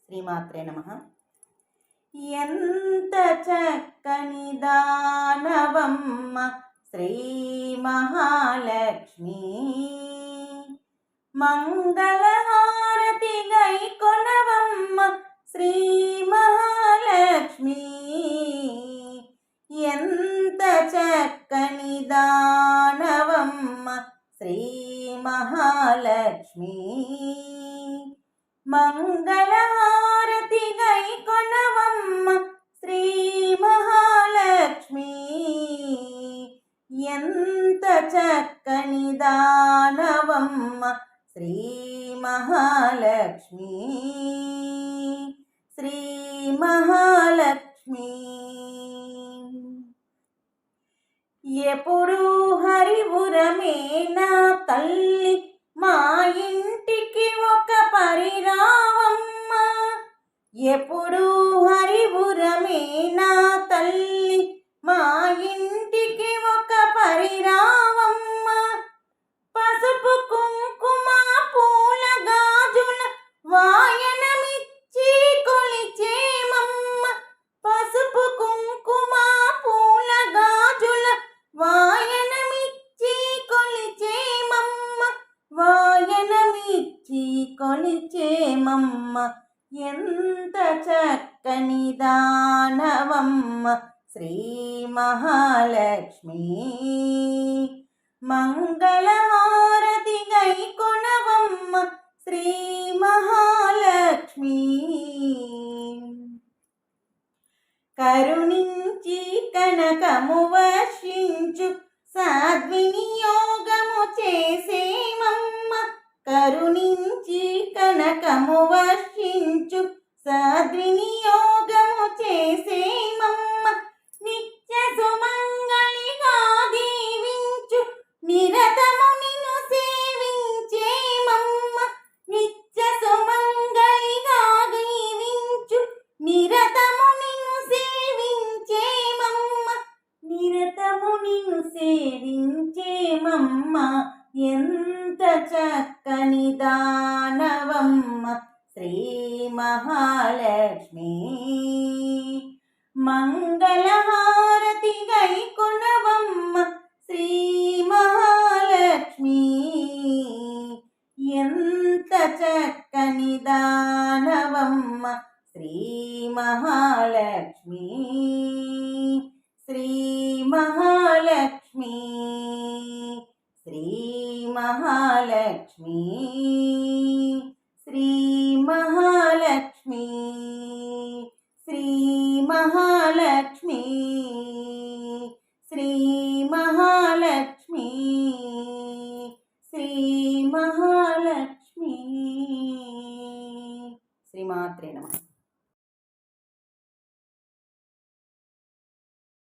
శ్రీమాత్రే నమః. ఎంత చక్కని దానవమ్మ శ్రీ మహాలక్ష్మి, మంగళహారతి గై కొనవమ్మ శ్రీ మహాలక్ష్మి. ఎంత చక్కని దానవమ్మ శ్రీ మహాలక్ష్మి, మంగళహారతి గై కొనవమ్మ శ్రీ మహాలక్ష్మి. ఎంత చక్కని దానవమ్మ శ్రీ మహాలక్ష్మి, శ్రీ మహాలక్ష్మి. ఎప్పుడు హరిపురమే నా తల్లి, మా ఇంటికి ఒక పరిరావమ్మ. ఎప్పుడు హరిపురమే నా తల్లి, మా ఇంటికి ఒక పరిరావమ్మ. పసుపు కుంకుమ పూల గాజుల వాయనమిచ్చి కొలిచేమమ్మ. పసుపు కుంకుమ పూల గాజుల వాయనమిచ్చి కొలిచేమమ్మ, వాయనమిచ్చి కొలిచేమమ్మ. ఎంత చక్కని దానవమ్మ శ్రీ మహాలక్ష్మి, మంగళహారతి గై కొనవమ్మ శ్రీ మహాలక్ష్మి. కరుణించి కనకము వర్షించు సద్వినియోగము చేసేమమ్మ. కరుణించి కనకము వర్షించు సద్వినియోగము చేసేమమ్మ. నిత్య సుమంగళిగా దీవించు నిరతము నిన్ను సేవించేమమ్మ. నిత్య సుమంగళిగా దీవించు నిరతము నిన్ను సేవించేమమ్మ, నిరతము నిన్ను సేవించేమమ్మ. ఎంత చక్కని దానవమ్మ శ్రీ మహాలక్ష్మి, మంగళహారతి గై కొనవమ్మ శ్రీ మహాలక్ష్మి. ఎంత చక్కని దానవమ్మ శ్రీ మహాలక్ష్మి, శ్రీ మహాలక్ష్మి, శ్రీ మహాలక్ష్మి, శ్రీ మహాలక్ష్మి, శ్రీ మహాలక్ష్మి, శ్రీ మహాలక్ష్మి, శ్రీ మహాలక్ష్మి. శ్రీమాత్రే నమః.